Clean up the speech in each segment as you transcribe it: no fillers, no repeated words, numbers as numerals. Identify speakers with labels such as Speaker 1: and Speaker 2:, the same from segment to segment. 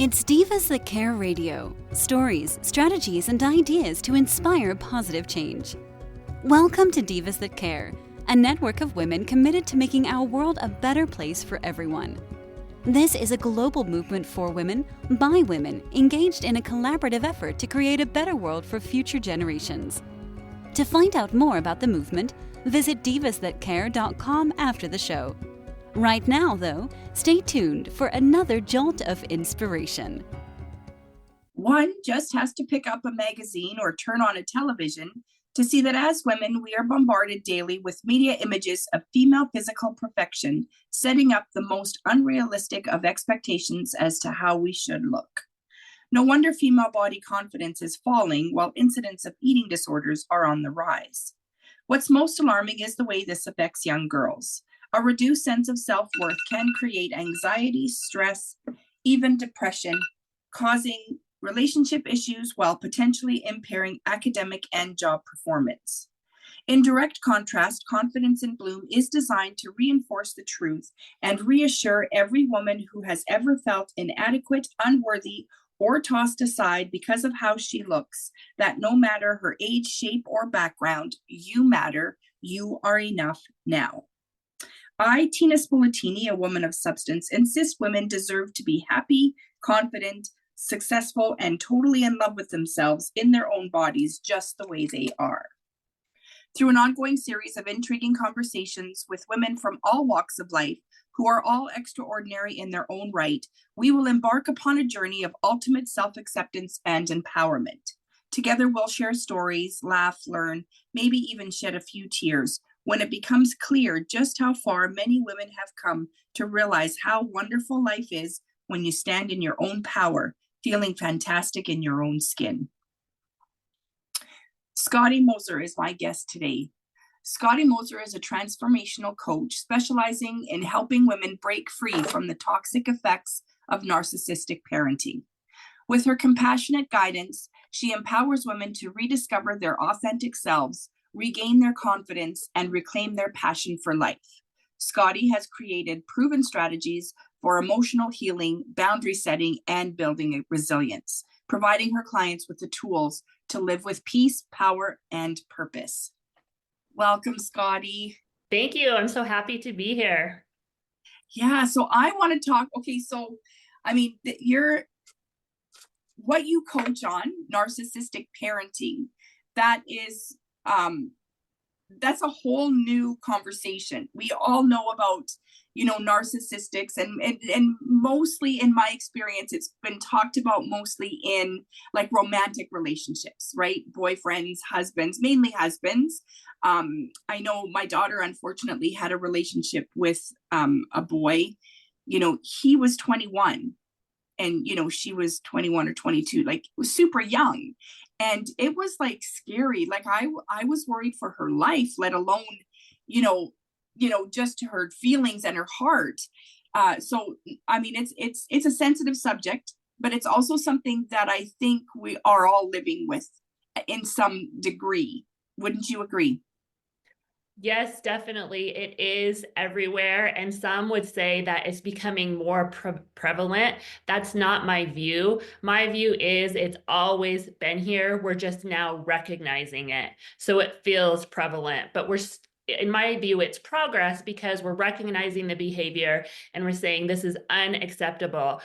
Speaker 1: It's Divas That Care Radio. Stories, strategies, and ideas to inspire positive change. Welcome to Divas That Care, a network of women committed to making our world a better place for everyone. This is a global movement for women, by women, engaged in a collaborative effort to create a better world for future generations. To find out more about the movement, visit divasthatcare.com after the show. Right now, though, stay tuned for another jolt of inspiration.
Speaker 2: One just has to pick up a magazine or turn on a television to see that as women, we are bombarded daily with media images of female physical perfection, setting up the most unrealistic of expectations as to how we should look. No wonder female body confidence is falling while incidents of eating disorders are on the rise. What's most alarming is the way this affects young girls. A reduced sense of self-worth can create anxiety, stress, even depression, causing relationship issues while potentially impairing academic and job performance. In direct contrast, Confidence in Bloom is designed to reinforce the truth and reassure every woman who has ever felt inadequate, unworthy, or tossed aside because of how she looks, that no matter her age, shape, or background, you matter, you are enough now. I, Tina Spoletini, a woman of substance, insist women deserve to be happy, confident, successful, and totally in love with themselves in their own bodies, just the way they are. Through an ongoing series of intriguing conversations with women from all walks of life, who are all extraordinary in their own right, we will embark upon a journey of ultimate self-acceptance and empowerment. Together, we'll share stories, laugh, learn, maybe even shed a few tears, when it becomes clear just how far many women have come to realize how wonderful life is when you stand in your own power, feeling fantastic in your own skin. Scotty Moser is my guest today. Scotti Moser is a transformational coach specializing in helping women break free from the toxic effects of narcissistic parenting. With her compassionate guidance, she empowers women to rediscover their authentic selves, regain their confidence, and reclaim their passion for life. Scotty has created proven strategies for emotional healing, boundary setting, and building resilience, providing her clients with the tools to live with peace, power, and purpose. Welcome, Scotty.
Speaker 3: Thank you. I'm so happy to be here.
Speaker 2: Yeah, so I want to talk, what you coach on, narcissistic parenting, that's a whole new conversation. We all know about, narcissistics and mostly in my experience, it's been talked about mostly in like romantic relationships, right? Boyfriends, husbands, mainly husbands. I know my daughter unfortunately had a relationship with a boy. He was 21 and, she was 21 or 22, like was super young. And it was like scary. Like I was worried for her life, let alone, just to her feelings and her heart. It's a sensitive subject, but it's also something that I think we are all living with in some degree. Wouldn't you agree?
Speaker 3: Yes, definitely. It is everywhere. And some would say that it's becoming more prevalent. That's not my view. My view is it's always been here. We're just now recognizing it. So it feels prevalent, but in my view, it's progress because we're recognizing the behavior and we're saying this is unacceptable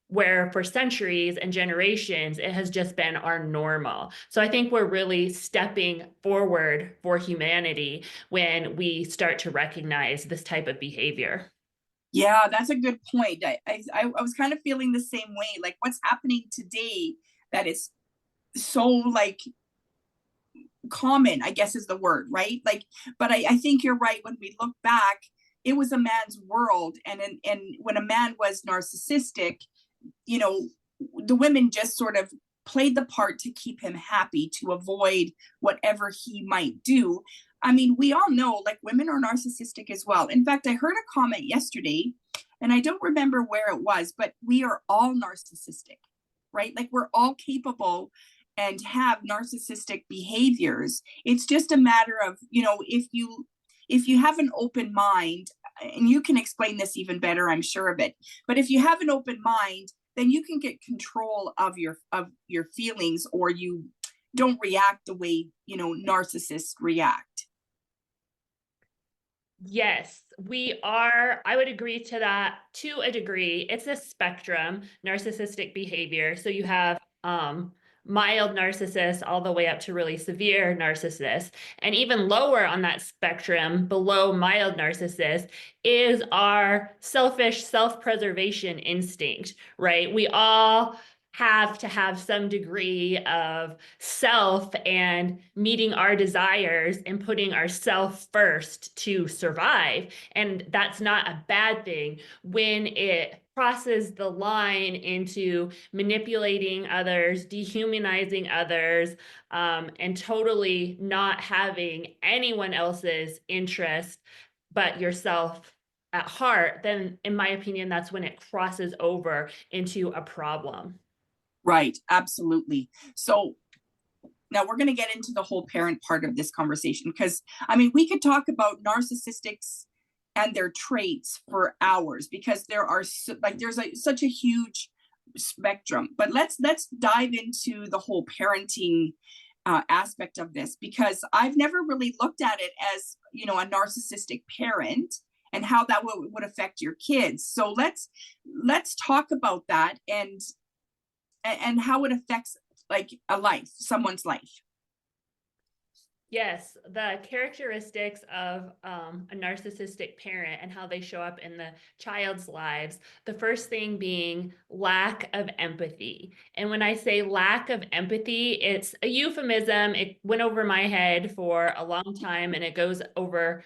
Speaker 3: where for centuries and generations, it has just been our normal. So I think we're really stepping forward for humanity when we start to recognize this type of behavior.
Speaker 2: Yeah, that's a good point. I was kind of feeling the same way, like what's happening today that is so like common, I guess is the word, right? Like, but I think you're right. When we look back, it was a man's world. And when a man was narcissistic, the women just sort of played the part to keep him happy, to avoid whatever he might do. I mean, we all know like women are narcissistic as well. In fact, I heard a comment yesterday and I don't remember where it was, but we are all narcissistic, right? Like we're all capable and have narcissistic behaviors. It's just a matter of, if you have an open mind, and you can explain this even better, I'm sure of it, but if you have an open mind, then you can get control of your feelings, or you don't react the way, narcissists react.
Speaker 3: Yes, we are. I would agree to that to a degree. It's a spectrum, narcissistic behavior. So you have mild narcissists all the way up to really severe narcissists. And even lower on that spectrum, below mild narcissists, is our selfish self-preservation instinct, right? We all have to have some degree of self and meeting our desires and putting ourself first to survive. And that's not a bad thing. When it crosses the line into manipulating others, dehumanizing others, and totally not having anyone else's interest but yourself at heart, then in my opinion, that's when it crosses over into a problem.
Speaker 2: Right, absolutely. So now we're going to get into the whole parent part of this conversation, because we could talk about narcissistics and their traits for hours, because there's such a huge spectrum. But let's dive into the whole parenting aspect of this, because I've never really looked at it as, a narcissistic parent and how that would affect your kids. So let's talk about that, and how it affects someone's life.
Speaker 3: Yes, the characteristics of a narcissistic parent and how they show up in the child's lives. The first thing being lack of empathy. And when I say lack of empathy, it's a euphemism. It went over my head for a long time, and it goes over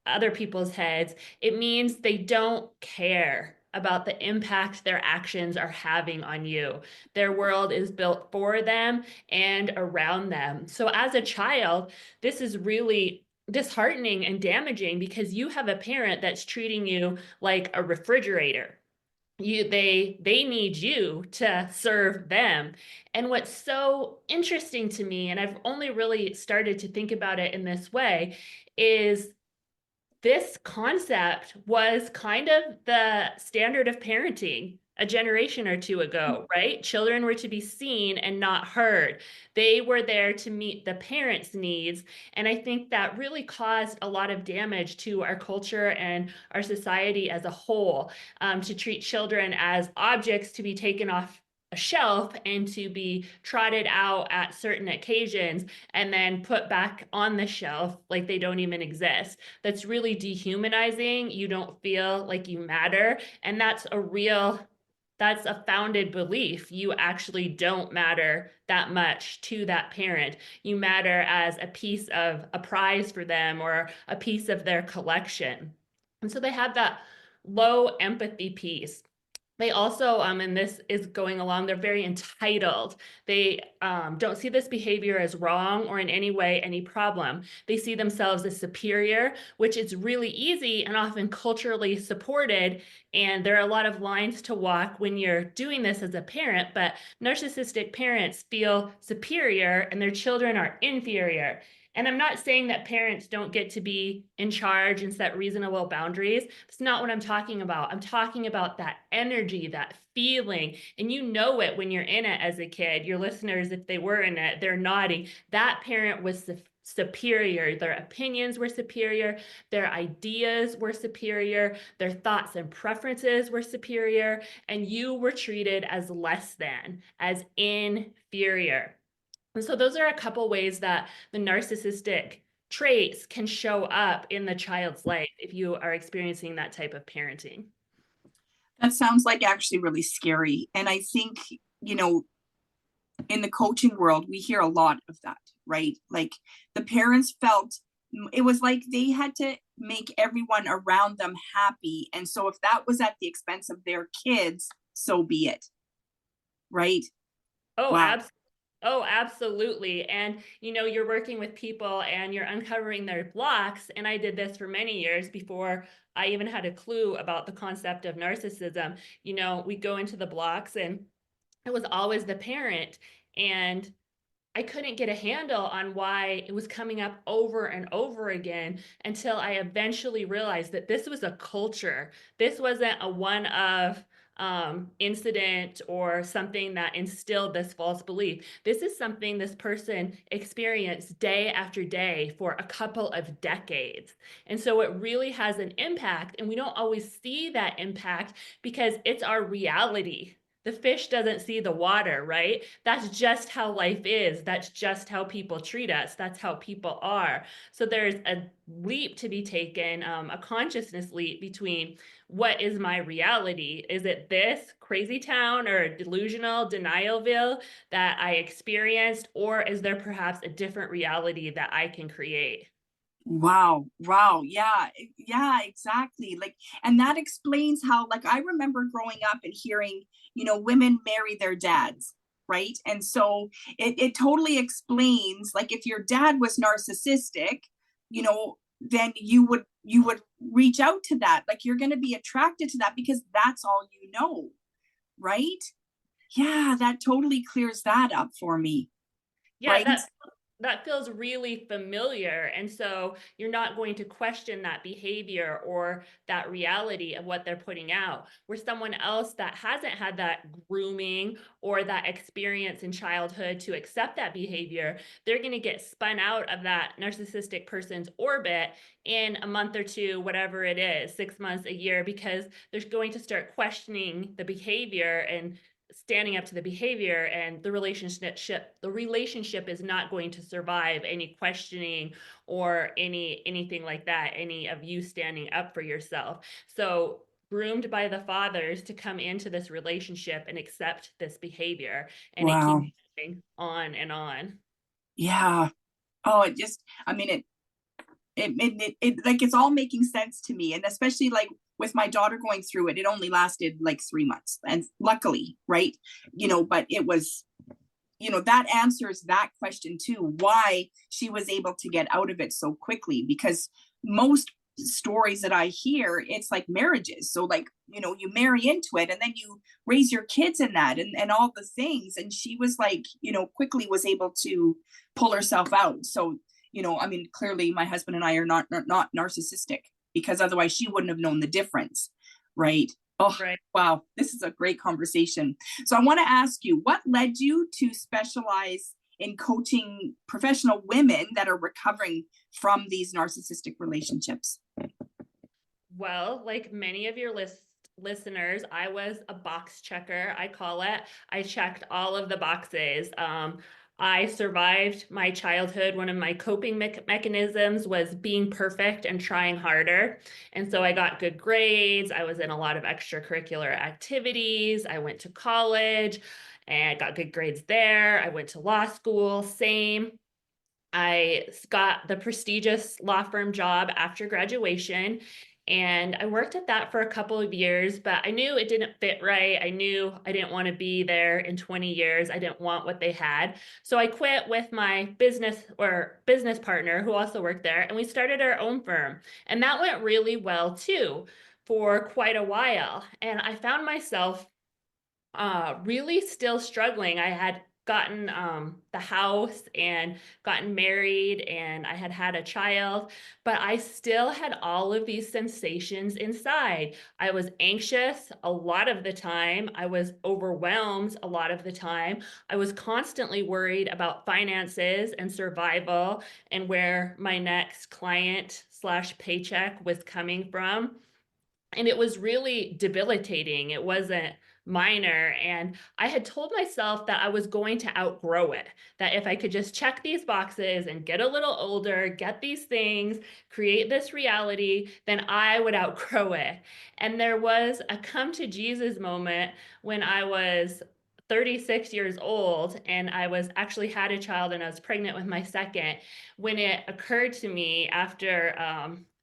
Speaker 3: other people's heads. It means they don't care about the impact their actions are having on you. Their world is built for them and around them. So as a child, this is really disheartening and damaging, because you have a parent that's treating you like a refrigerator. They need you to serve them. And what's so interesting to me, and I've only really started to think about it in this way, is this concept was kind of the standard of parenting a generation or two ago, right? Children were to be seen and not heard. They were there to meet the parents' needs. And I think that really caused a lot of damage to our culture and our society as a whole, to treat children as objects to be taken off a shelf and to be trotted out at certain occasions and then put back on the shelf like they don't even exist. That's really dehumanizing. You don't feel like you matter. And that's a founded belief. You actually don't matter that much to that parent. You matter as a piece of a prize for them or a piece of their collection. And so they have that low empathy piece. They also, and this is going along, they're very entitled. They don't see this behavior as wrong or in any way any problem. They see themselves as superior, which is really easy and often culturally supported. And there are a lot of lines to walk when you're doing this as a parent, but narcissistic parents feel superior and their children are inferior. And I'm not saying that parents don't get to be in charge and set reasonable boundaries. That's not what I'm talking about. I'm talking about that energy, that feeling, and you know it when you're in it as a kid. Your listeners, if they were in it, they're nodding. That parent was superior. Their opinions were superior. Their ideas were superior. Their thoughts and preferences were superior. And you were treated as less than, as inferior. And so those are a couple ways that the narcissistic traits can show up in the child's life if you are experiencing that type of parenting.
Speaker 2: That sounds like actually really scary. And I think, in the coaching world, we hear a lot of that, right? Like the parents felt it was like they had to make everyone around them happy. And so if that was at the expense of their kids, so be it. Right?
Speaker 3: Oh,
Speaker 2: wow.
Speaker 3: Absolutely. Oh, absolutely. And, you're working with people and you're uncovering their blocks. And I did this for many years before I even had a clue about the concept of narcissism. We go into the blocks and it was always the parent. And I couldn't get a handle on why it was coming up over and over again until I eventually realized that this was a culture. This wasn't a one of incident or something that instilled this false belief. This is something this person experienced day after day for a couple of decades. And so it really has an impact, and we don't always see that impact because it's our reality. The fish doesn't see the water, right? That's just how life is. That's just how people treat us. That's how people are. So there's a leap to be taken, a consciousness leap between what is my reality? Is it this crazy town or delusional denialville that I experienced, or is there perhaps a different reality that I can create?
Speaker 2: Wow. Wow. Yeah. Yeah, exactly. Like, and that explains how, like, I remember growing up and hearing, women marry their dads. Right. And so it totally explains, like, if your dad was narcissistic, then you would reach out to that. Like, you're going to be attracted to that because that's all you know. Right. Yeah. That totally clears that up for me.
Speaker 3: Yeah,
Speaker 2: Right.
Speaker 3: that feels really familiar. And so you're not going to question that behavior or that reality of what they're putting out. Where someone else that hasn't had that grooming or that experience in childhood to accept that behavior, they're going to get spun out of that narcissistic person's orbit in a month or two, whatever it is, 6 months, a year, because they're going to start questioning the behavior and standing up to the behavior, and the relationship is not going to survive any questioning or anything like that, any of you standing up for yourself. So groomed by the fathers to come into this relationship and accept this behavior, and it keeps
Speaker 2: Wow.
Speaker 3: going on and on.
Speaker 2: Yeah. Oh, it just, I mean, like, it's all making sense to me. And especially, like, with my daughter going through it, it only lasted like 3 months. And luckily, right. But it was, that answers that question too, why she was able to get out of it so quickly. Because most stories that I hear, it's like marriages. So, like, you marry into it and then you raise your kids in that, and all the things. And she was like, quickly was able to pull herself out. So, I mean, clearly my husband and I are not narcissistic, because otherwise she wouldn't have known the difference. Right. Oh,
Speaker 3: Right.
Speaker 2: wow. This is a great conversation. So I want to ask you, what led you to specialize in coaching professional women that are recovering from these narcissistic relationships?
Speaker 3: Well, like many of your listeners, I was a box checker, I call it. I checked all of the boxes. I survived my childhood. One of my coping mechanisms was being perfect and trying harder. And so I got good grades. I was in a lot of extracurricular activities. I went to college and got good grades there. I went to law school, same. I got the prestigious law firm job after graduation, and I worked at that for a couple of years, but I knew it didn't fit right. I knew I didn't want to be there in 20 years. I didn't want what they had. So I quit with my business partner who also worked there, and we started our own firm. And that went really well too for quite a while. And I found myself really still struggling. I had gotten the house and gotten married, and I had had a child, but I still had all of these sensations inside. I was anxious a lot of the time. I was overwhelmed a lot of the time. I was constantly worried about finances and survival and where my next client slash paycheck was coming from. And it was really debilitating. It wasn't minor. And I had told myself that I was going to outgrow it, that if I could just check these boxes and get a little older, get these things, create this reality, then I would outgrow it. And there was a come to Jesus moment when I was 36 years old, and I was actually had a child, and I was pregnant with my second, when it occurred to me after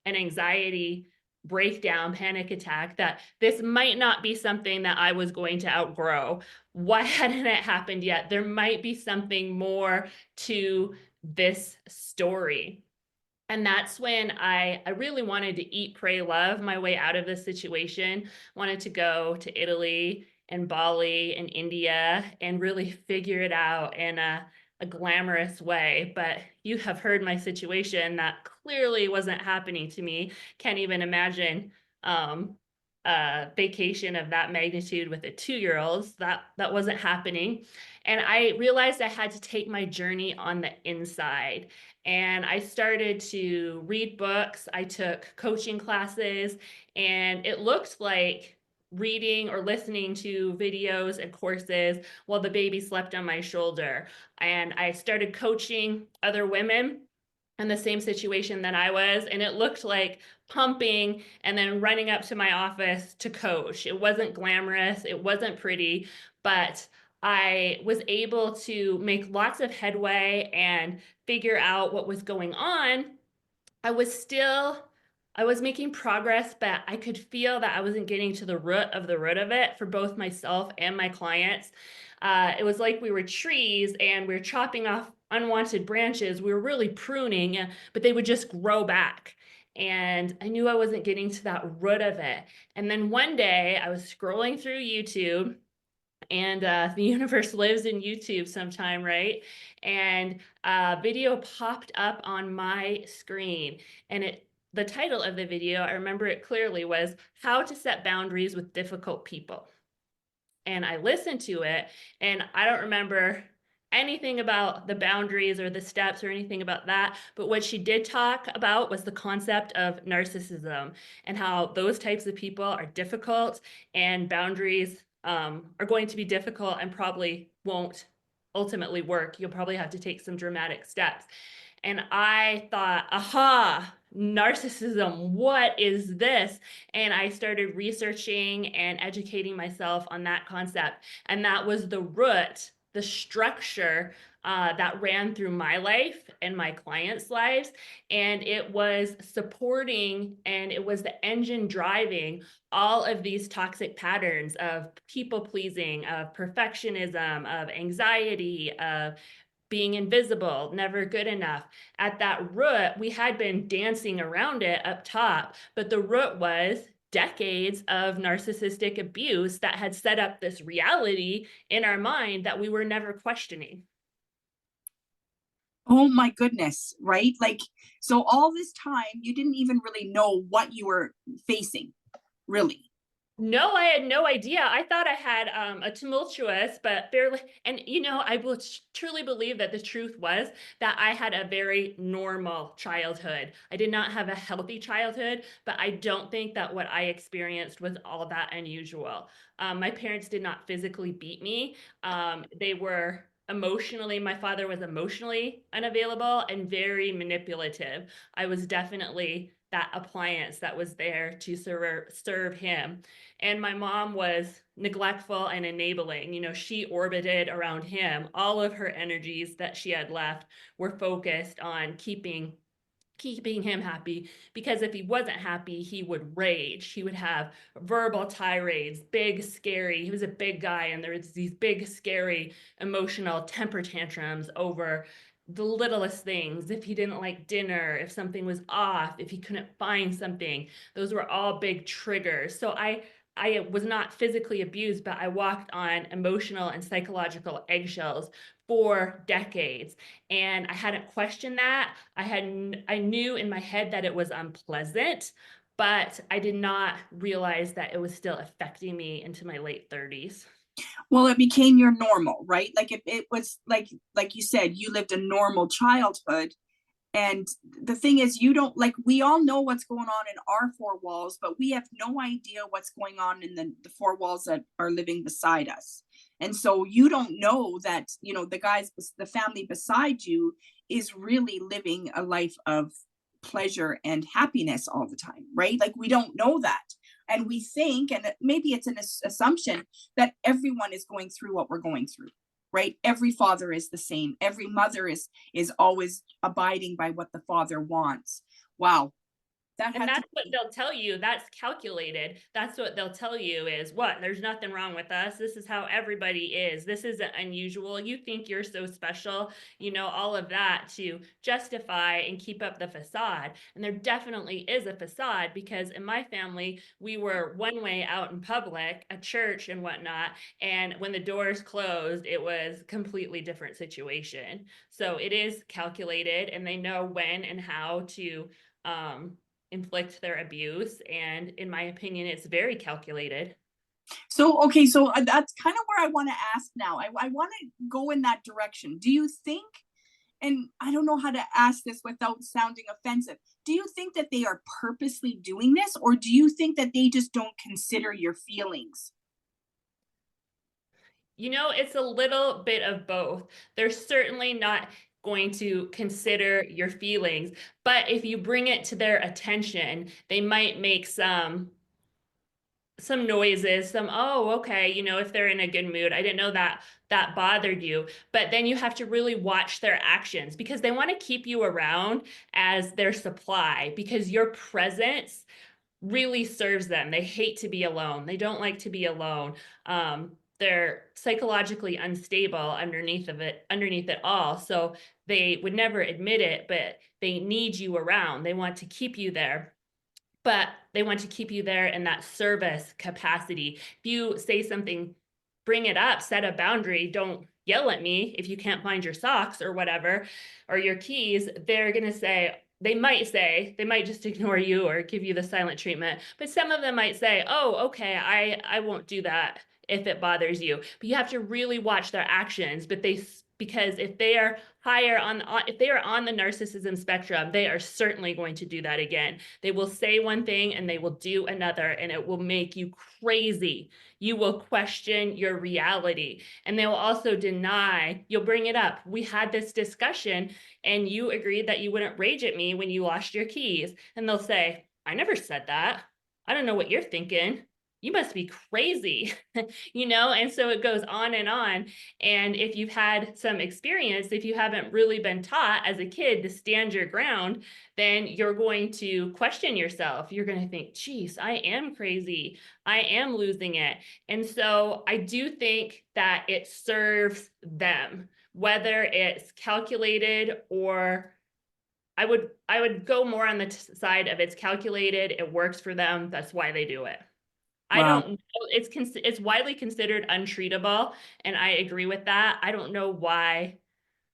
Speaker 3: an anxiety breakdown, panic attack, that this might not be something that I was going to outgrow. Why hadn't it happened yet? There might be something more to this story. And that's when I really wanted to eat, pray, love my way out of this situation. Wanted to go to Italy and Bali and India and really figure it out in a glamorous way. But you have heard my situation. That clearly wasn't happening to me. Can't even imagine um, vacation of that magnitude with a 2-year-old. That wasn't happening. And I realized I had to take my journey on the inside. And I started to read books. I took coaching classes, and it looked like reading or listening to videos and courses while the baby slept on my shoulder. And I started coaching other women in the same situation that I was. And it looked like pumping and then running up to my office to coach. It wasn't glamorous, it wasn't pretty, but I was able to make lots of headway and figure out what was going on. I was still I was making progress, but I could feel that I wasn't getting to the root of it for both myself and my clients. It was like we were trees and we were chopping off unwanted branches. We were really pruning, but they would just grow back. And I knew I wasn't getting to that root of it. And then one day I was scrolling through YouTube, and the universe lives in YouTube sometime, right? And a video popped up on my screen, and the title of the video, I remember it clearly, was How to Set Boundaries with Difficult People. And I listened to it, and I don't remember anything about the boundaries or the steps or anything about that. But what she did talk about was the concept of narcissism and how those types of people are difficult, and boundaries are going to be difficult and probably won't ultimately work. You'll probably have to take some dramatic steps. And I thought, aha, narcissism, what is this? And I started researching and educating myself on that concept. And that was the root, the structure that ran through my life and my clients' lives. And it was supporting, and it was the engine driving all of these toxic patterns of people pleasing, of perfectionism, of anxiety, of being invisible, never good enough. At that root, we had been dancing around it up top, but the root was decades of narcissistic abuse that had set up this reality in our mind that we were never questioning.
Speaker 2: Oh my goodness, right? Like, so all this time, you didn't even really know what you were facing, really.
Speaker 3: No, I had no idea. I thought I had a tumultuous but fairly, and I will truly believe that the truth was that I had a very normal childhood. I did not have a healthy childhood, but I don't think that what I experienced was all that unusual. My parents did not physically beat me. They were emotionally, my father was emotionally unavailable and very manipulative. I was definitely that appliance that was there to serve him. And my mom was neglectful and enabling. She orbited around him. All of her energies that she had left were focused on keeping him happy, because if he wasn't happy, he would rage. He would have verbal tirades, big, scary. He was a big guy, and there was these big, scary, emotional temper tantrums over the littlest things. If he didn't like dinner, if something was off, if he couldn't find something, those were all big triggers. So I was not physically abused, but I walked on emotional and psychological eggshells for decades. And I hadn't questioned that. I knew in my head that it was unpleasant, but I did not realize that it was still affecting me into my late 30s.
Speaker 2: Well, it became your normal, right? Like, if it was like you said, you lived a normal childhood. And the thing is, you don't, like, we all know what's going on in our four walls, but we have no idea what's going on in the four walls that are living beside us. And so you don't know that, the family beside you is really living a life of pleasure and happiness all the time, right? Like, we don't know that. And we think, and maybe it's an assumption, that everyone is going through what we're going through, right? Every father is the same. Every mother is always abiding by what the father wants. Wow.
Speaker 3: And that's what they'll tell you. That's calculated. That's what they'll tell you is, what? There's nothing wrong with us. This is how everybody is. This isn't unusual. You think you're so special, all of that to justify and keep up the facade. And there definitely is a facade, because in my family, we were one way out in public, a church and whatnot. And when the doors closed, it was a completely different situation. So it is calculated, and they know when and how to inflict their abuse. And in my opinion, it's very calculated.
Speaker 2: So, okay, so that's kind of where I want to ask now. I want to go in that direction. Do you think, and I don't know how to ask this without sounding offensive, do you think that they are purposely doing this, or do you think that they just don't consider your feelings?
Speaker 3: It's a little bit of both. They're certainly not going to consider your feelings, but if you bring it to their attention, they might make some noises, oh, okay, if they're in a good mood. I didn't know that bothered you. But then you have to really watch their actions, because they want to keep you around as their supply, because your presence really serves them. They hate to be alone. They don't like to be alone. They're psychologically unstable underneath it all. So they would never admit it, but they need you around. They want to keep you there. But they want to keep you there in that service capacity. If you say something, bring it up, set a boundary, don't yell at me if you can't find your socks or whatever, or your keys, they might just ignore you or give you the silent treatment. But some of them might say, oh, okay, I won't do that if it bothers you. But you have to really watch their actions. Because if they are if they are on the narcissism spectrum, they are certainly going to do that again. They will say one thing and they will do another, and it will make you crazy. You will question your reality, and they will also deny. You'll bring it up. We had this discussion and you agreed that you wouldn't rage at me when you lost your keys. And they'll say, I never said that. I don't know what you're thinking. You must be crazy, and so it goes on and on. And if you've had some experience, if you haven't really been taught as a kid to stand your ground, then you're going to question yourself. You're going to think, geez, I am crazy. I am losing it. And so I do think that it serves them, whether it's calculated or I would go more on the side of it's calculated. It works for them. That's why they do it. I
Speaker 2: Wow.
Speaker 3: don't know. It's widely considered untreatable, and I agree with that. I don't know why.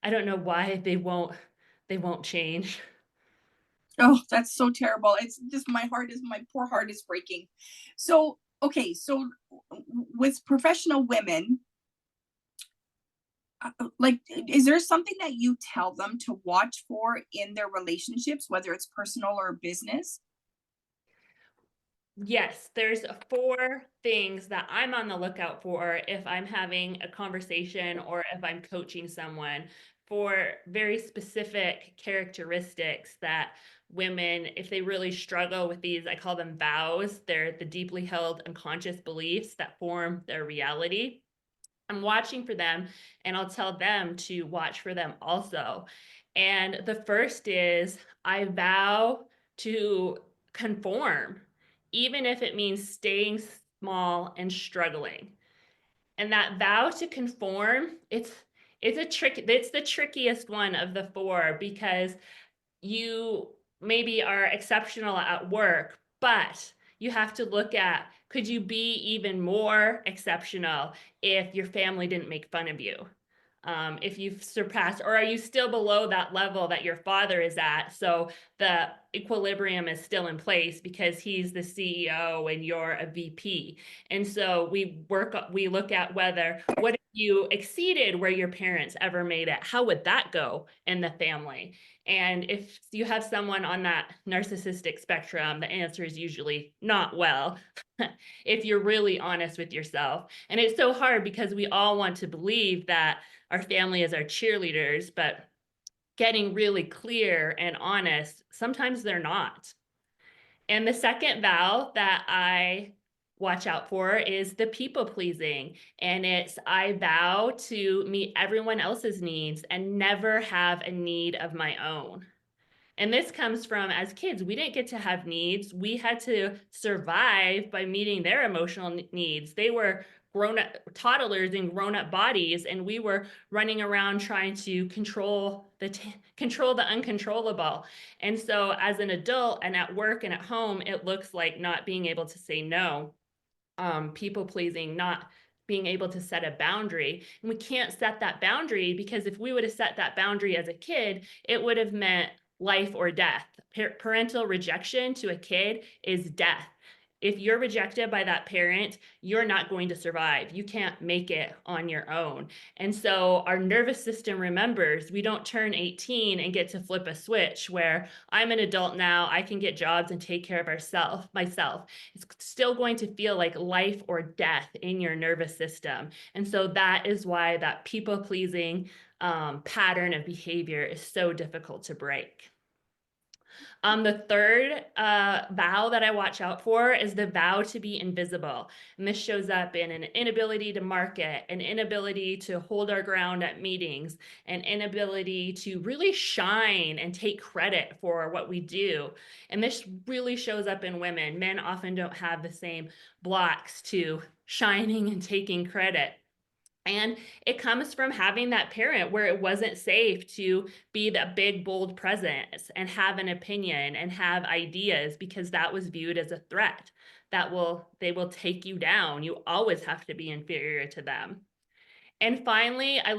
Speaker 3: I don't know why they won't change.
Speaker 2: Oh, that's so terrible. It's just my poor heart is breaking. So, okay, so with professional women, like, is there something that you tell them to watch for in their relationships, whether it's personal or business?
Speaker 3: Yes, there's 4 things that I'm on the lookout for if I'm having a conversation or if I'm coaching someone, for very specific characteristics that women, if they really struggle with these, I call them vows. They're the deeply held unconscious beliefs that form their reality. I'm watching for them, and I'll tell them to watch for them also. And the first is, I vow to conform, even if it means staying small and struggling. And that vow to conform, it's the trickiest one of the 4, because you maybe are exceptional at work, but you have to look at, could you be even more exceptional if your family didn't make fun of you? If you've surpassed, or are you still below that level that your father is at? So the equilibrium is still in place because he's the CEO and you're a VP. And so we look at what if you exceeded where your parents ever made it? How would that go in the family? And if you have someone on that narcissistic spectrum, the answer is usually not well, if you're really honest with yourself. And it's so hard because we all want to believe that our family is our cheerleaders, but getting really clear and honest, sometimes they're not. And the second vow that I watch out for is the people pleasing. And it's, I vow to meet everyone else's needs and never have a need of my own. And this comes from, as kids, we didn't get to have needs. We had to survive by meeting their emotional needs. They were grown up toddlers in grown up bodies, and we were running around trying to control the uncontrollable. And so as an adult and at work and at home, it looks like not being able to say no, people pleasing, not being able to set a boundary. And we can't set that boundary because if we would have set that boundary as a kid, it would have meant life or death. Parental rejection to a kid is death. If you're rejected by that parent, you're not going to survive. You can't make it on your own. And so our nervous system remembers. We don't turn 18 and get to flip a switch where I'm an adult now, I can get jobs and take care of myself. It's still going to feel like life or death in your nervous system. And so that is why that people-pleasing pattern of behavior is so difficult to break. The third vow that I watch out for is the vow to be invisible. And this shows up in an inability to market, an inability to hold our ground at meetings, an inability to really shine and take credit for what we do. And this really shows up in women. Men often don't have the same blocks to shining and taking credit. And it comes from having that parent where it wasn't safe to be that big, bold presence and have an opinion and have ideas, because that was viewed as a threat. They will take you down. You always have to be inferior to them. And finally, I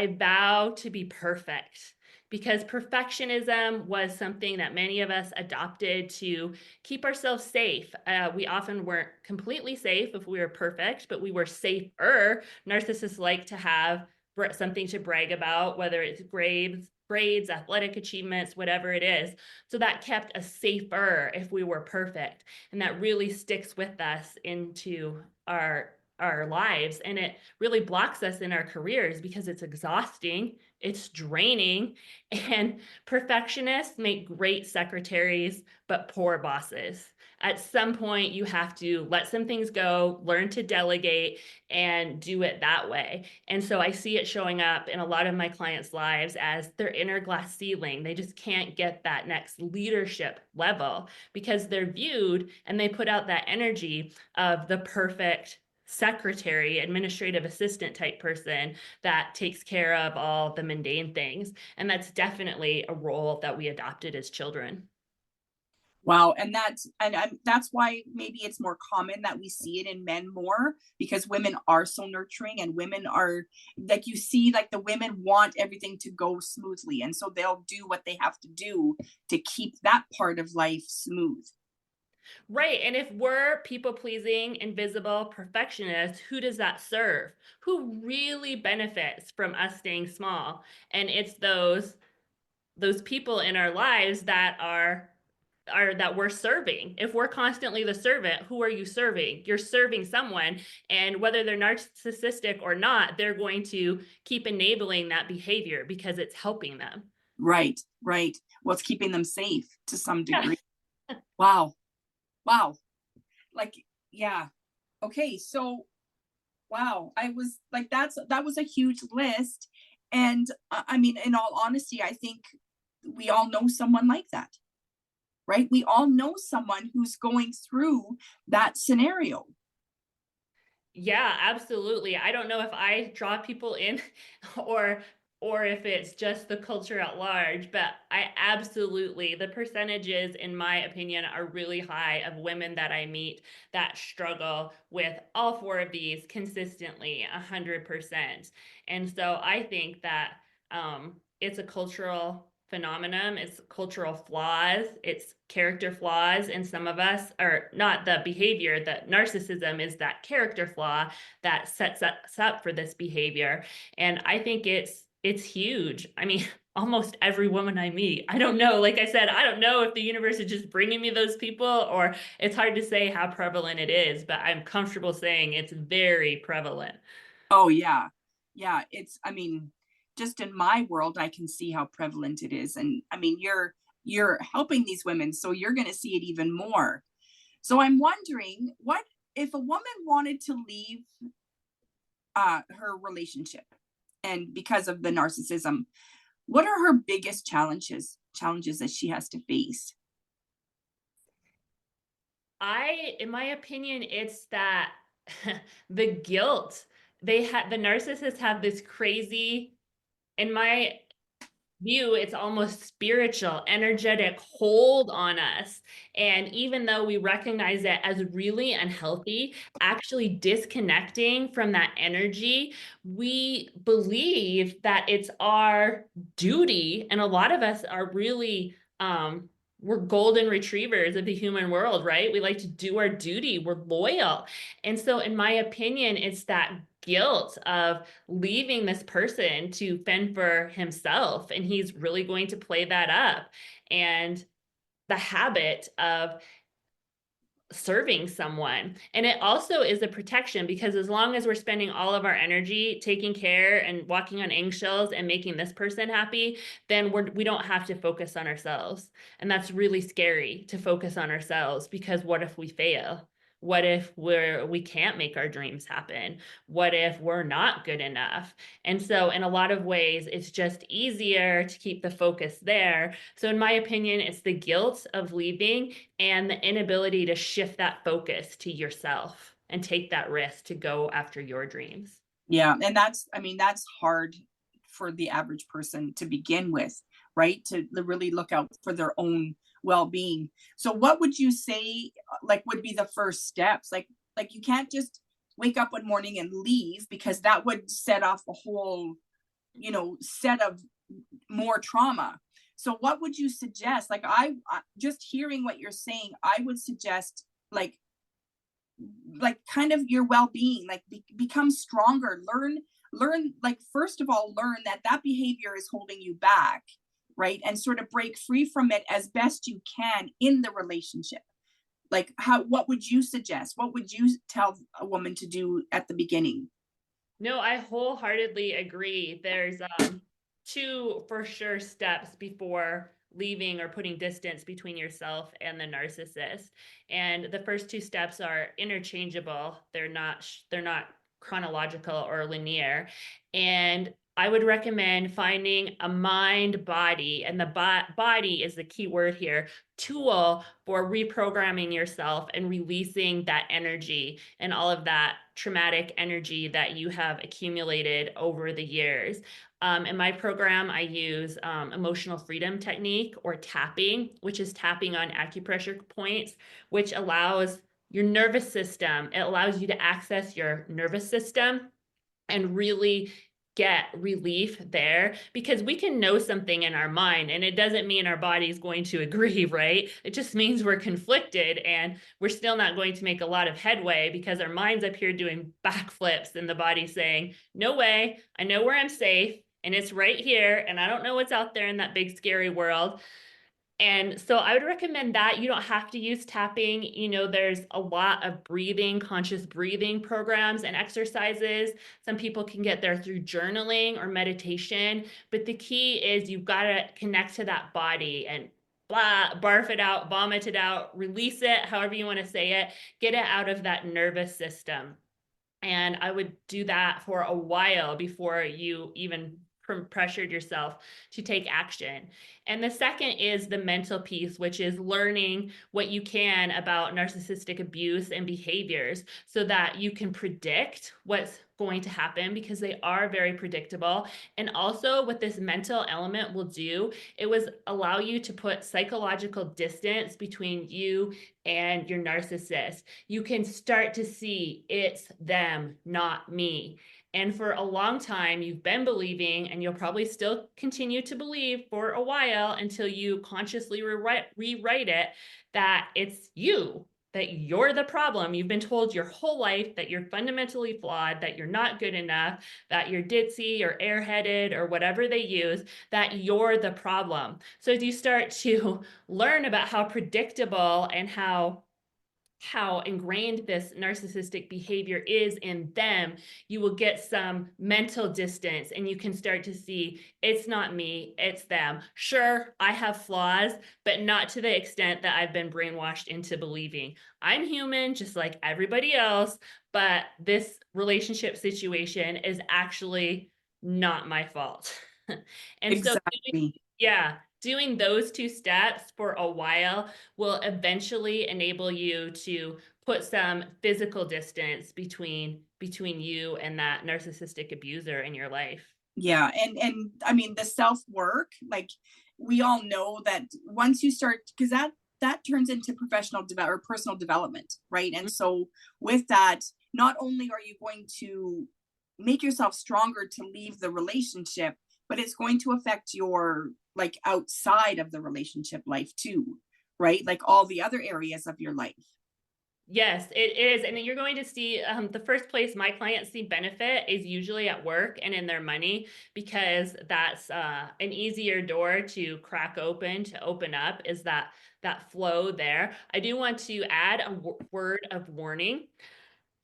Speaker 3: vow to be perfect, because perfectionism was something that many of us adopted to keep ourselves safe. We often weren't completely safe if we were perfect, but we were safer. Narcissists like to have something to brag about, whether it's grades, athletic achievements, whatever it is. So that kept us safer if we were perfect. And that really sticks with us into our lives, and it really blocks us in our careers because it's exhausting, it's draining, and perfectionists make great secretaries but poor bosses. At some point, you have to let some things go, learn to delegate, and do it that way. And so I see it showing up in a lot of my clients' lives as their inner glass ceiling. They just can't get that next leadership level because they're viewed and they put out that energy of the perfect secretary, administrative assistant type person that takes care of all the mundane things. And that's definitely a role that we adopted as children.
Speaker 2: Wow, and that's why maybe it's more common that we see it in men more, because women are so nurturing, and women are, like, you see, like, the women want everything to go smoothly, and so they'll do what they have to do to keep that part of life smooth.
Speaker 3: Right. And if we're people pleasing, invisible, perfectionists, who does that serve? Who really benefits from us staying small? And it's those people in our lives that that we're serving. If we're constantly the servant, who are you serving? You're serving someone, and whether they're narcissistic or not, they're going to keep enabling that behavior because it's helping them.
Speaker 2: Right, right. Well, it's keeping them safe to some
Speaker 3: Yeah.
Speaker 2: degree. Wow. Wow. Like, yeah. Okay, so wow, I was like, that was a huge list. And I mean, in all honesty, I think we all know someone like that, right? We all know someone who's going through that scenario.
Speaker 3: Yeah, absolutely. I don't know if I draw people in or if it's just the culture at large, but I absolutely, the percentages in my opinion are really high of women that I meet that struggle with all four of these consistently 100%. And so I think that it's a cultural phenomenon, it's cultural flaws, it's character flaws in some of us, or not the behavior. That narcissism is that character flaw that sets us up for this behavior. And I think it's huge. I mean, almost every woman I meet, I don't know, like I said, I don't know if the universe is just bringing me those people, or it's hard to say how prevalent it is, but I'm comfortable saying it's very prevalent.
Speaker 2: Oh yeah. Yeah, I mean, just in my world, I can see how prevalent it is. And I mean, you're helping these women, so you're going to see it even more. So I'm wondering, what if a woman wanted to leave her relationship, and because of the narcissism, what are her biggest challenges that she has to face?
Speaker 3: In my opinion, it's that the guilt. The narcissists have this crazy, in my view, it's almost spiritual, energetic hold on us. And even though we recognize it as really unhealthy, actually disconnecting from that energy, we believe that it's our duty. And a lot of us are really, we're golden retrievers of the human world, right? We like to do our duty. We're loyal. And so, in my opinion, it's that guilt of leaving this person to fend for himself, and he's really going to play that up. And the habit of serving someone. And it also is a protection, because as long as we're spending all of our energy taking care and walking on eggshells and making this person happy, then we don't have to focus on ourselves. And that's really scary, to focus on ourselves, because what if we fail? What if we can't make our dreams happen? What if we're not good enough? And so in a lot of ways, it's just easier to keep the focus there. So in my opinion, it's the guilt of leaving and the inability to shift that focus to yourself and take that risk to go after your dreams.
Speaker 2: Yeah. And that's, I mean, that's hard for the average person to begin with, right? To really look out for their own well-being. So what would you say, like, would be the first steps? Like you can't just wake up one morning and leave, because that would set off a whole, set of more trauma. So what would you suggest? Like, just hearing what you're saying, I would suggest, like kind of your well-being, like become stronger, learn, like, first of all, learn that that behavior is holding you back, right? And sort of break free from it as best you can in the relationship. Like, what would you suggest? What would you tell a woman to do at the beginning?
Speaker 3: No, I wholeheartedly agree. There's two for sure steps before leaving or putting distance between yourself and the narcissist. And the first two steps are interchangeable. They're not chronological or linear. And I would recommend finding a mind body, and the body is the key word here, tool for reprogramming yourself and releasing that energy and all of that traumatic energy that you have accumulated over the years. In my program, I use emotional freedom technique, or tapping, which is tapping on acupressure points, which allows your nervous system, it allows you to access your nervous system and really get relief there, because we can know something in our mind and it doesn't mean our body's going to agree, right? It just means we're conflicted and we're still not going to make a lot of headway, because our mind's up here doing backflips and the body's saying, no way, I know where I'm safe and it's right here, and I don't know what's out there in that big scary world. And so I would recommend that. You don't have to use tapping. There's a lot of conscious breathing programs and exercises. Some people can get there through journaling or meditation. But the key is you've got to connect to that body and barf it out, vomit it out, release it, however you want to say it, get it out of that nervous system. And I would do that for a while before you even pressured yourself to take action. And the second is the mental piece, which is learning what you can about narcissistic abuse and behaviors so that you can predict what's going to happen, because they are very predictable. And also, what this mental element will do, it was allow you to put psychological distance between you and your narcissist. You can start to see it's them, not me. And for a long time, you've been believing, and you'll probably still continue to believe for a while until you consciously rewrite it, that it's you, that you're the problem. You've been told your whole life that you're fundamentally flawed, that you're not good enough, that you're ditzy or airheaded or whatever they use, that you're the problem. So as you start to learn about how predictable and how ingrained this narcissistic behavior is in them, you will get some mental distance and you can start to see it's not me, it's them. Sure, I have flaws, but not to the extent that I've been brainwashed into believing. I'm human just like everybody else, but this relationship situation is actually not my fault. And so,
Speaker 2: Exactly.
Speaker 3: doing those two steps for a while will eventually enable you to put some physical distance between you and that narcissistic abuser in your life.
Speaker 2: Yeah. And I mean, the self-work, like we all know that once you start, because that turns into professional or personal development, right? And so with that, not only are you going to make yourself stronger to leave the relationship, but it's going to affect your like outside of the relationship life too, right? Like all the other areas of your life.
Speaker 3: Yes, it is. And then you're going to see the first place my clients see benefit is usually at work and in their money, because that's an easier door to crack open, to open up, is that flow there. I do want to add a word of warning,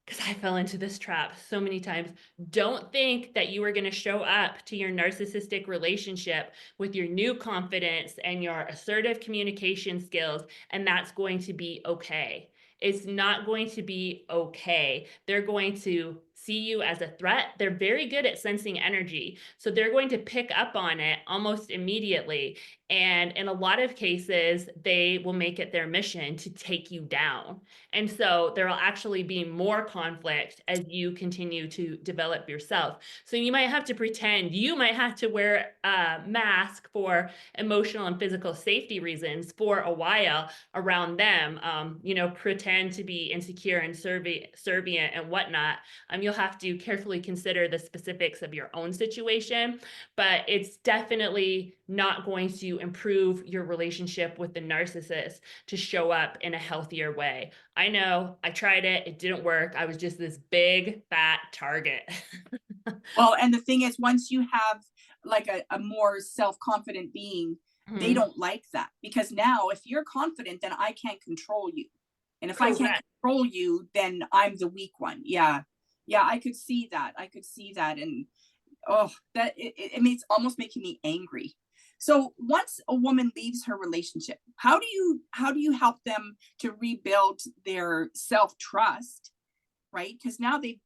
Speaker 3: because I fell into this trap so many times. Don't think that you are going to show up to your narcissistic relationship with your new confidence and your assertive communication skills, and that's going to be okay. It's not going to be okay. They're going to see you as a threat. They're very good at sensing energy. So they're going to pick up on it almost immediately. And in a lot of cases, they will make it their mission to take you down. And so there will actually be more conflict as you continue to develop yourself. So you might have to pretend, you might have to wear a mask for emotional and physical safety reasons for a while around them, pretend to be insecure and servient and whatnot. You'll have to carefully consider the specifics of your own situation, but it's definitely not going to improve your relationship with the narcissist to show up in a healthier way. I know, I tried it, it didn't work. I was just this big fat target.
Speaker 2: Well, and the thing is, once you have like a more self-confident being, they don't like that, because now if you're confident, then I can't control you. And if I can't control you, then I'm the weak one. Yeah. Yeah, I could see that. I could see that. And oh, that it makes almost making me angry. So once a woman leaves her relationship, how do you help them to rebuild their self-trust, right? Because now they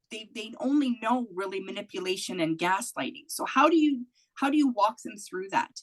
Speaker 2: only know really manipulation and gaslighting. So how do you walk them through that?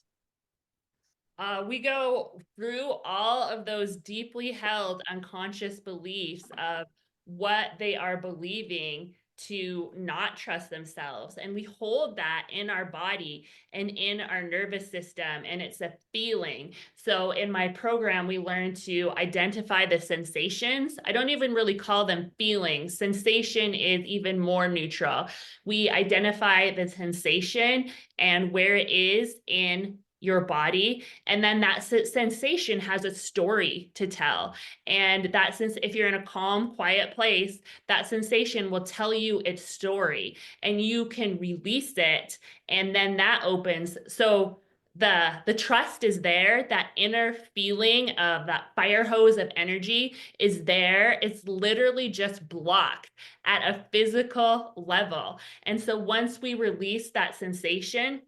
Speaker 3: We go through all of those deeply held unconscious beliefs of what they are believing to not trust themselves. And we hold that in our body and in our nervous system, and it's a feeling. So in my program, we learn to identify the sensations. I don't even really call them feelings. Sensation is even more neutral. We identify the sensation and where it is in your body, and then that sensation has a story to tell. And that sense, if you're in a calm, quiet place, that sensation will tell you its story, and you can release it, and then that opens. So the trust is there, that inner feeling of that fire hose of energy is there. It's literally just blocked at a physical level. And so once we release that sensation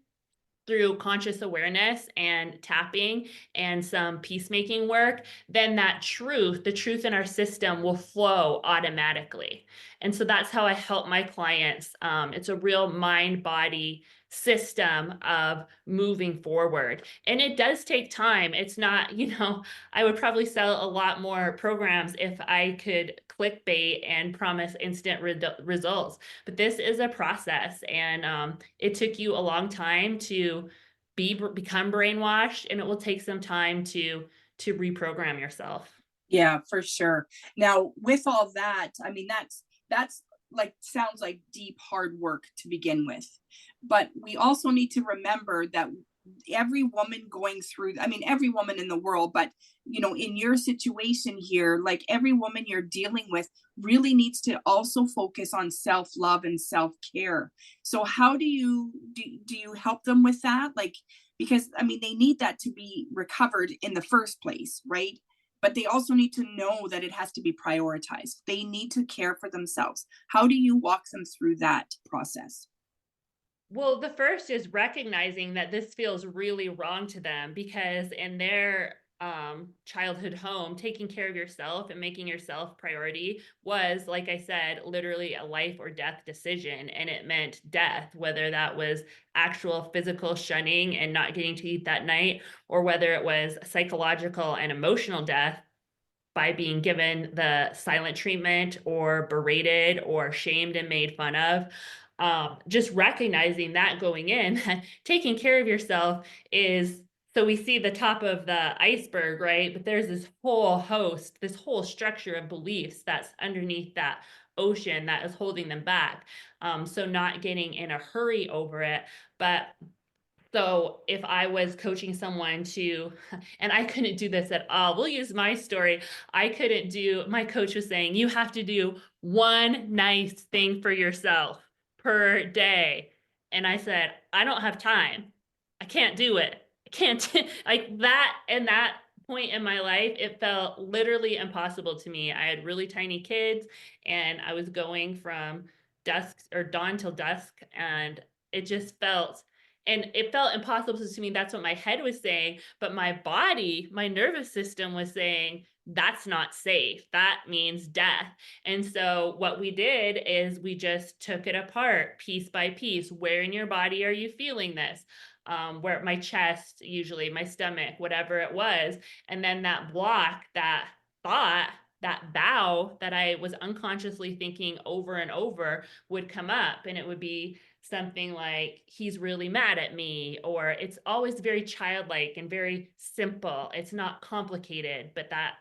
Speaker 3: through conscious awareness and tapping and some peacemaking work, then that truth, the truth in our system, will flow automatically. And so that's how I help my clients. It's a real mind body system of moving forward. And it does take time. It's not, I would probably sell a lot more programs if I could clickbait and promise instant results. But this is a process, and it took you a long time to become brainwashed, and it will take some time to reprogram yourself.
Speaker 2: Yeah, for sure. Now, with all that, I mean, that's like sounds like deep hard work to begin with. But we also need to remember that every woman going through, I mean, every woman in the world, but in your situation here, like every woman you're dealing with really needs to also focus on self-love and self-care. So how do you help them with that? Like, because I mean, they need that to be recovered in the first place, right? But they also need to know that it has to be prioritized. They need to care for themselves. How do you walk them through that process?
Speaker 3: Well, the first is recognizing that this feels really wrong to them, because in their childhood home, taking care of yourself and making yourself priority was, like I said, literally a life or death decision. And it meant death, whether that was actual physical shunning and not getting to eat that night, or whether it was psychological and emotional death by being given the silent treatment or berated or shamed and made fun of. just recognizing that going in, taking care of yourself is, so we see the top of the iceberg, right? But there's this whole host, this whole structure of beliefs that's underneath that ocean that is holding them back. So not getting in a hurry over it, but so if I was coaching someone to, and I couldn't do this at all, we'll use my story. I couldn't do, my coach was saying, you have to do one nice thing for yourself per day. And I said, I don't have time. I can't do it. I can't, like that. And that point in my life, it felt literally impossible to me. I had really tiny kids and I was going from dusk or dawn till dusk. And it just felt, and it felt impossible to me. That's what my head was saying. But my body, my nervous system was saying, that's not safe. That means death. And so what we did is we just took it apart piece by piece. Where in your body are you feeling this? Where my chest, usually my stomach, whatever it was. And then that block, that thought, that vow that I was unconsciously thinking over and over would come up, and it would be something like, he's really mad at me, or it's always very childlike and very simple. It's not complicated, but that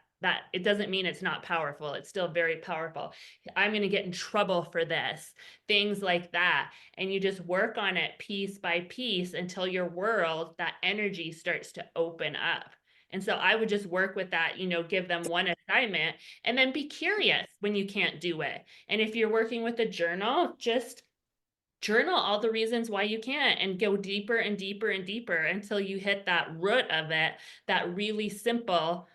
Speaker 3: it doesn't mean it's not powerful. It's still very powerful. I'm going to get in trouble for this, things like that. And you just work on it piece by piece until your world, that energy starts to open up. And so I would just work with that, give them one assignment and then be curious when you can't do it. And if you're working with a journal, just journal all the reasons why you can't and go deeper and deeper and deeper until you hit that root of it, that really simple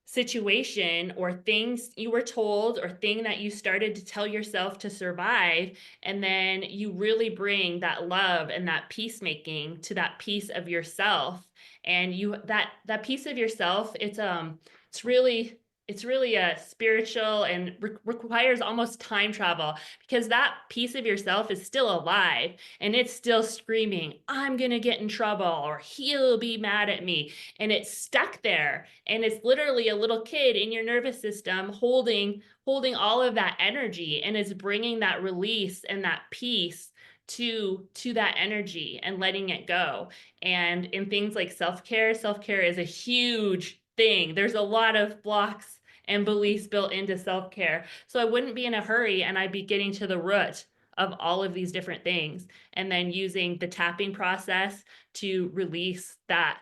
Speaker 3: situation or things you were told or thing that you started to tell yourself to survive. And then you really bring that love and that peacemaking to that piece of yourself. And that piece of yourself, it's really a spiritual and requires almost time travel, because that piece of yourself is still alive and it's still screaming, I'm going to get in trouble, or he'll be mad at me. And it's stuck there. And it's literally a little kid in your nervous system holding all of that energy, and it's bringing that release and that peace to that energy and letting it go. And in things like self-care is a huge thing. There's a lot of blocks and beliefs built into self-care. So I wouldn't be in a hurry, and I'd be getting to the root of all of these different things, and then using the tapping process to release that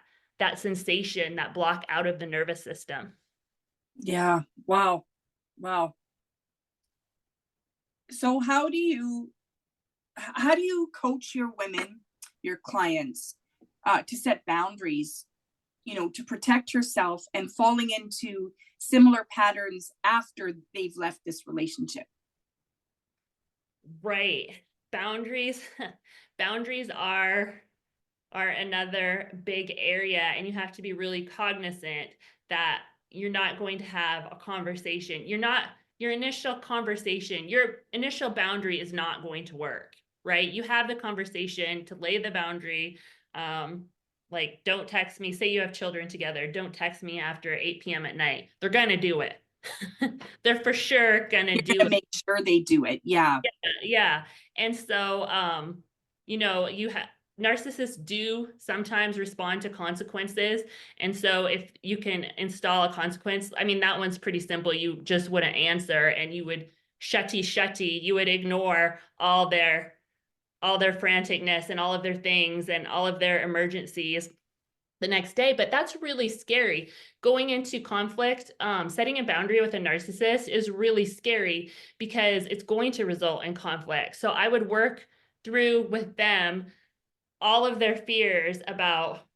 Speaker 3: sensation, that block out of the nervous system.
Speaker 2: Yeah. Wow. So how do you coach your women, your clients, to set boundaries, to protect yourself and falling into similar patterns after they've left this relationship?
Speaker 3: Right. Boundaries are another big area, and you have to be really cognizant that you're not going to have a conversation. Your initial boundary is not going to work, right? You have the conversation to lay the boundary. Like, don't text me. Say you have children together. Don't text me after 8 p.m. at night. They're going to do it. They're for sure going to do it.
Speaker 2: Make sure they do it. Yeah.
Speaker 3: Yeah. And so, narcissists do sometimes respond to consequences. And so if you can install a consequence, I mean, that one's pretty simple. You just wouldn't answer, and you would shutty, you would ignore all their franticness and all of their things and all of their emergencies the next day. But that's really scary. Going into conflict, setting a boundary with a narcissist is really scary because it's going to result in conflict. So I would work through with them all of their fears about,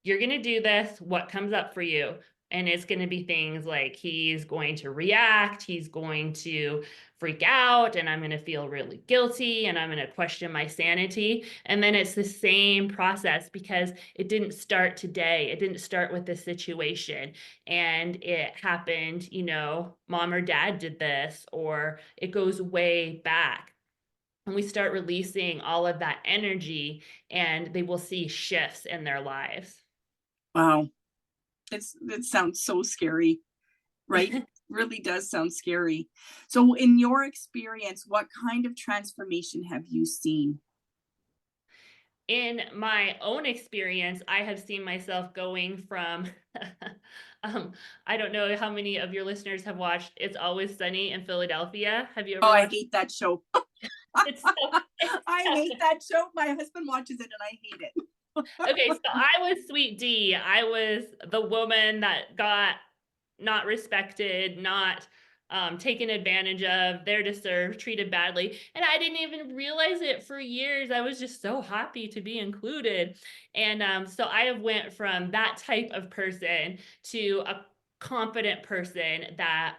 Speaker 3: you're going to do this, what comes up for you. And it's going to be things like, he's going to react, he's going to freak out, and I'm going to feel really guilty, and I'm going to question my sanity. And then it's the same process, because it didn't start today. It didn't start with this situation. And it happened, mom or dad did this, or it goes way back. And we start releasing all of that energy, and they will see shifts in their lives.
Speaker 2: Wow. It sounds so scary, right? Really does sound scary. So in your experience, what kind of transformation have you seen?
Speaker 3: In my own experience, I have seen myself going from, um, I don't know how many of your listeners have watched It's Always Sunny in Philadelphia. Have you
Speaker 2: Oh,
Speaker 3: ever
Speaker 2: I
Speaker 3: watched?
Speaker 2: hate that show.
Speaker 3: It's so, it's
Speaker 2: I hate
Speaker 3: so
Speaker 2: that show. My husband watches it and I hate it.
Speaker 3: okay. So I was Sweet D. I was the woman that got not respected, not taken advantage of, there to serve, treated badly. And I didn't even realize it for years. I was just so happy to be included. And so I have went from that type of person to a confident person that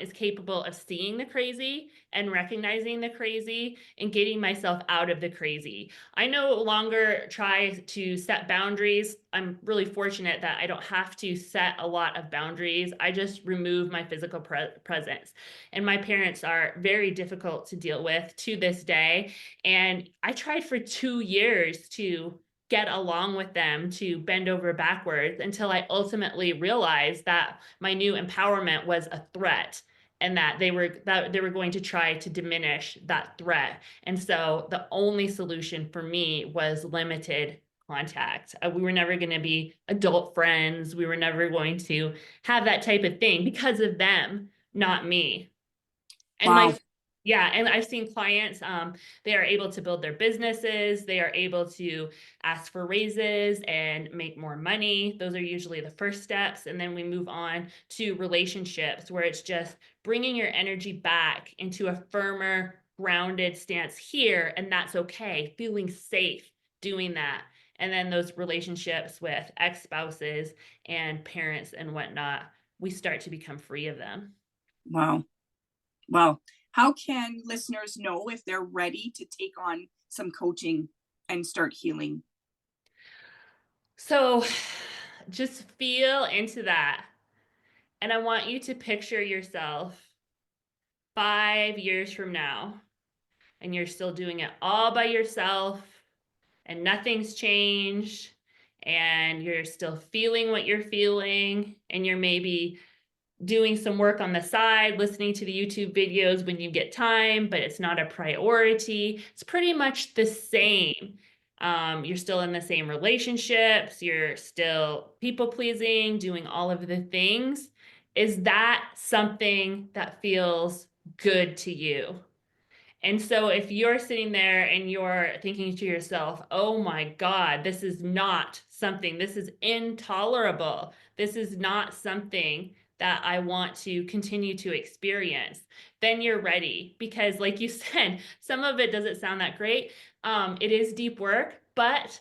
Speaker 3: is capable of seeing the crazy and recognizing the crazy and getting myself out of the crazy. I no longer try to set boundaries. I'm really fortunate that I don't have to set a lot of boundaries. I just remove my physical presence. And my parents are very difficult to deal with to this day. And I tried for 2 years to get along with them, to bend over backwards, until I ultimately realized that my new empowerment was a threat, and that they were going to try to diminish that threat. And so the only solution for me was limited contact. We were never going to be adult friends. We were never going to have that type of thing because of them, not me. And
Speaker 2: Wow.
Speaker 3: yeah, and I've seen clients, they are able to build their businesses, they are able to ask for raises and make more money. Those are usually the first steps. And then we move on to relationships where it's just bringing your energy back into a firmer, grounded stance here. And that's okay, feeling safe doing that. And then those relationships with ex-spouses and parents and whatnot, we start to become free of them.
Speaker 2: Wow. Wow. How can listeners know if they're ready to take on some coaching and start healing?
Speaker 3: So just feel into that. And I want you to picture yourself 5 years from now, and you're still doing it all by yourself, and nothing's changed, and you're still feeling what you're feeling, and you're maybe doing some work on the side, listening to the YouTube videos when you get time, but it's not a priority. It's pretty much the same. You're still in the same relationships, you're still people pleasing, doing all of the things. Is that something that feels good to you? And so if you're sitting there and you're thinking to yourself, oh my God, this is not something, this is intolerable. This is not something that I want to continue to experience, then you're ready. Because like you said, some of it doesn't sound that great. It is deep work, but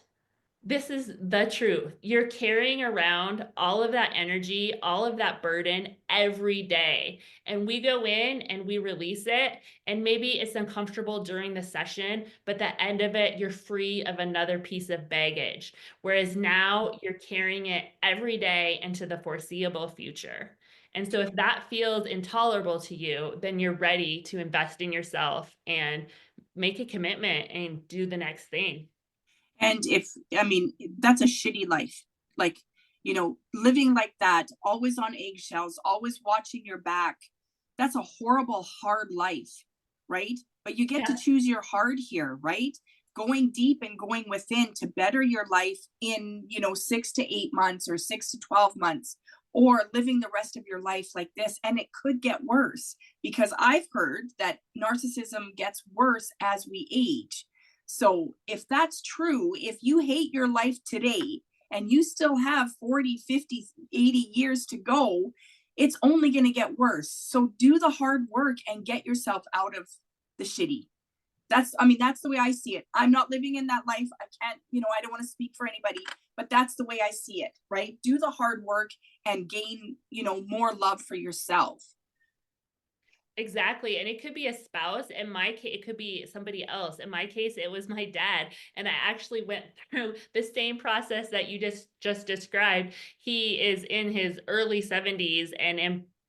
Speaker 3: this is the truth. You're carrying around all of that energy, all of that burden every day. And we go in and we release it. And maybe it's uncomfortable during the session, but at the end of it, you're free of another piece of baggage. Whereas now you're carrying it every day into the foreseeable future. And so if that feels intolerable to you, then you're ready to invest in yourself and make a commitment and do the next thing.
Speaker 2: And if, I mean, that's a shitty life. Like, living like that, always on eggshells, always watching your back. That's a horrible, hard life, right? But you get to choose your hard here, right? Going deep and going within to better your life in, 6 to 8 months or 6 to 12 months, or living the rest of your life like this. And it could get worse because I've heard that narcissism gets worse as we age. So if that's true, if you hate your life today and you still have 40, 50, 80 years to go, it's only going to get worse. So do the hard work and get yourself out of the shitty. That's the way I see it. I'm not living in that life. I can't, I don't want to speak for anybody, but that's the way I see it, right? Do the hard work and gain, more love for yourself.
Speaker 3: Exactly. And it could be a spouse. In my case, it could be somebody else. In my case, it was my dad. And I actually went through the same process that you just described. He is in his early 70s and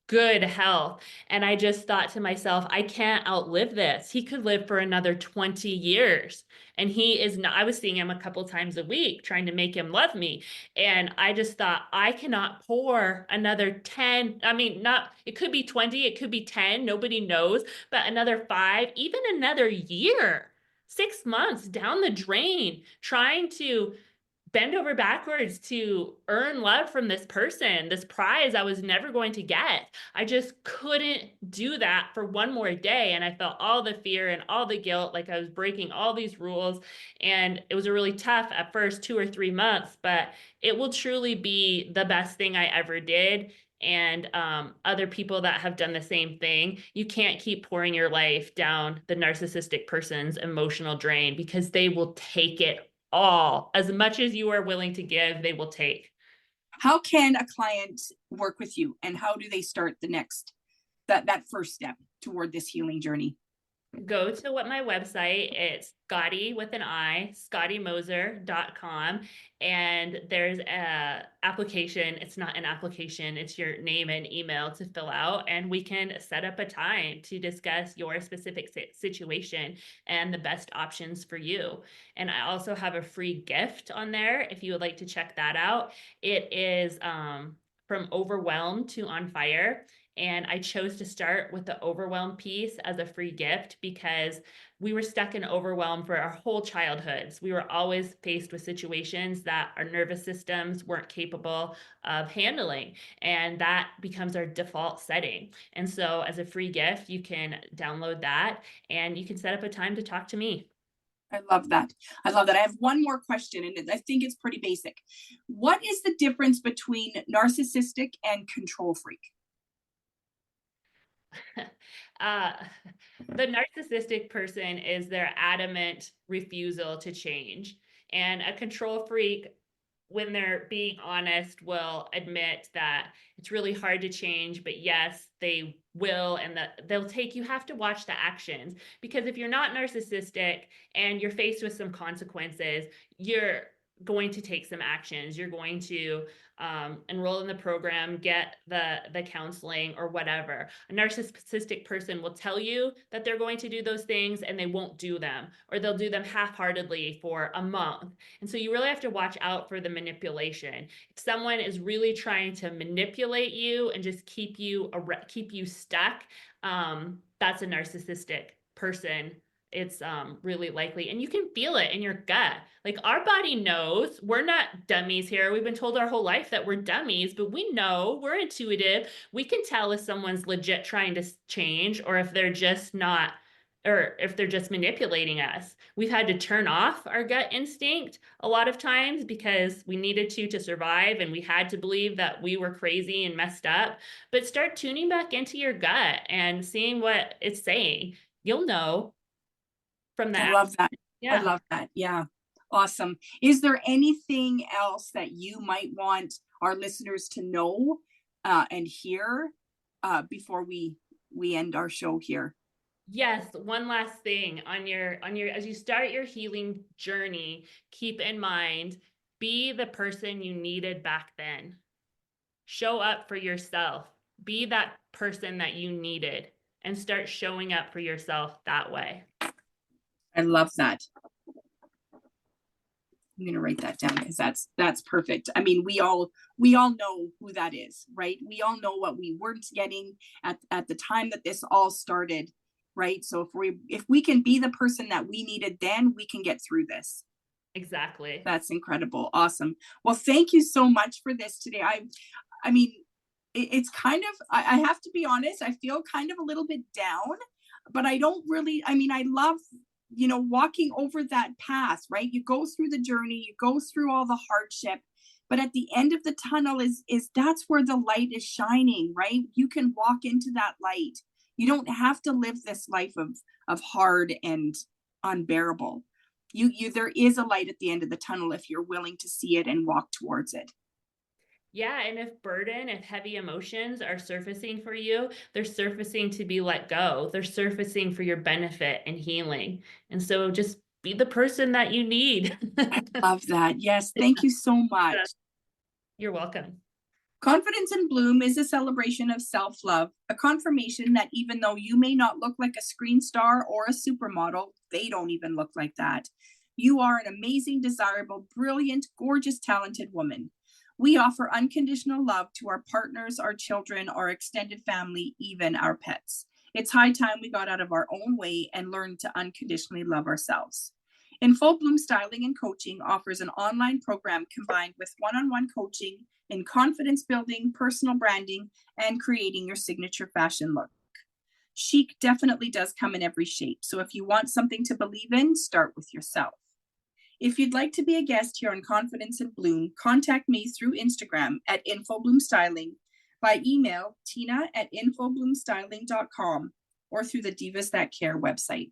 Speaker 3: good health. And I just thought to myself, I can't outlive this. He could live for another 20 years. And he is not, I was seeing him a couple times a week trying to make him love me. And I just thought, I cannot pour another 10. I mean, not, it could be 20, it could be 10, nobody knows, but another 5, even another year, 6 months down the drain, trying to bend over backwards to earn love from this person, this prize I was never going to get. I just couldn't do that for one more day. And I felt all the fear and all the guilt, like I was breaking all these rules. And it was a really tough at first 2 or 3 months, but it will truly be the best thing I ever did. And other people that have done the same thing, you can't keep pouring your life down the narcissistic person's emotional drain, because they will take it all. As much as you are willing to give, they will take.
Speaker 2: How can a client work with you, and how do they start the next, that first step toward this healing journey?
Speaker 3: Go to my website. It's Scotty with an I, ScottyMoser.com. And there's a application. It's not an application. It's your name and email to fill out. And we can set up a time to discuss your specific situation and the best options for you. And I also have a free gift on there if you would like to check that out. It is from overwhelmed to on fire. And I chose to start with the overwhelm piece as a free gift because we were stuck in overwhelm for our whole childhoods. We were always faced with situations that our nervous systems weren't capable of handling, and that becomes our default setting. And so as a free gift, you can download that and you can set up a time to talk to me.
Speaker 2: I love that. I love that. I have one more question, and I think it's pretty basic. What is the difference between narcissistic and control freak?
Speaker 3: The narcissistic person is their adamant refusal to change. And a control freak, when they're being honest, will admit that it's really hard to change, but yes, they will, and that you have to watch the actions, because if you're not narcissistic and you're faced with some consequences, you're going to take some actions. You're going to enroll in the program, get the counseling or whatever. A narcissistic person will tell you that they're going to do those things and they won't do them, or they'll do them half-heartedly for a month. And so you really have to watch out for the manipulation. If someone is really trying to manipulate you and just keep you stuck, that's a narcissistic person. It's really likely, and you can feel it in your gut. Like, our body knows. We're not dummies here. We've been told our whole life that we're dummies, but we know, we're intuitive. We can tell if someone's legit trying to change, or if they're just not, or if they're just manipulating us. We've had to turn off our gut instinct a lot of times because we needed to survive, and we had to believe that we were crazy and messed up. But start tuning back into your gut and seeing what it's saying. You'll know from that.
Speaker 2: I love that.
Speaker 3: Yeah.
Speaker 2: I love that. Yeah. Awesome. Is there anything else that you might want our listeners to know and hear before we end our show here?
Speaker 3: Yes, one last thing on your as you start your healing journey, keep in mind, be the person you needed back then. Show up for yourself. Be that person that you needed, and start showing up for yourself that way.
Speaker 2: I love that. I'm going to write that down because that's perfect. I mean, we all know who that is, right? We all know what we weren't getting at the time that this all started, right? So if we can be the person that we needed then, we can get through this.
Speaker 3: Exactly.
Speaker 2: That's incredible. Awesome. Well, thank you so much for this today. I mean, it's kind of, I have to be honest, I feel kind of a little bit down, but I don't really, I mean, I love, walking over that path, right? You go through the journey, you go through all the hardship, but at the end of the tunnel is that's where the light is shining, right? You can walk into that light. You don't have to live this life of hard and unbearable. There is a light at the end of the tunnel if you're willing to see it and walk towards it.
Speaker 3: Yeah, and if heavy emotions are surfacing for you, they're surfacing to be let go. They're surfacing for your benefit and healing. And so just be the person that you need.
Speaker 2: I love that. Yes, thank you so much.
Speaker 3: You're welcome.
Speaker 2: Confidence in Bloom is a celebration of self-love, a confirmation that even though you may not look like a screen star or a supermodel, they don't even look like that. You are an amazing, desirable, brilliant, gorgeous, talented woman. We offer unconditional love to our partners, our children, our extended family, even our pets. It's high time we got out of our own way and learned to unconditionally love ourselves. In Full Bloom Styling and Coaching offers an online program combined with one-on-one coaching in confidence building, personal branding, and creating your signature fashion look. Chic definitely does come in every shape. So if you want something to believe in, start with yourself. If you'd like to be a guest here on Confidence in Bloom, contact me through Instagram at infobloomstyling, by email tina@infobloomstyling.com, or through the Divas That Care website.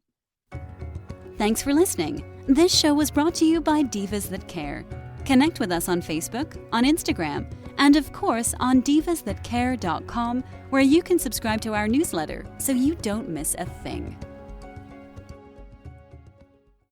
Speaker 1: Thanks for listening. This show was brought to you by Divas That Care. Connect with us on Facebook, on Instagram, and of course on divasthatcare.com, where you can subscribe to our newsletter so you don't miss a thing.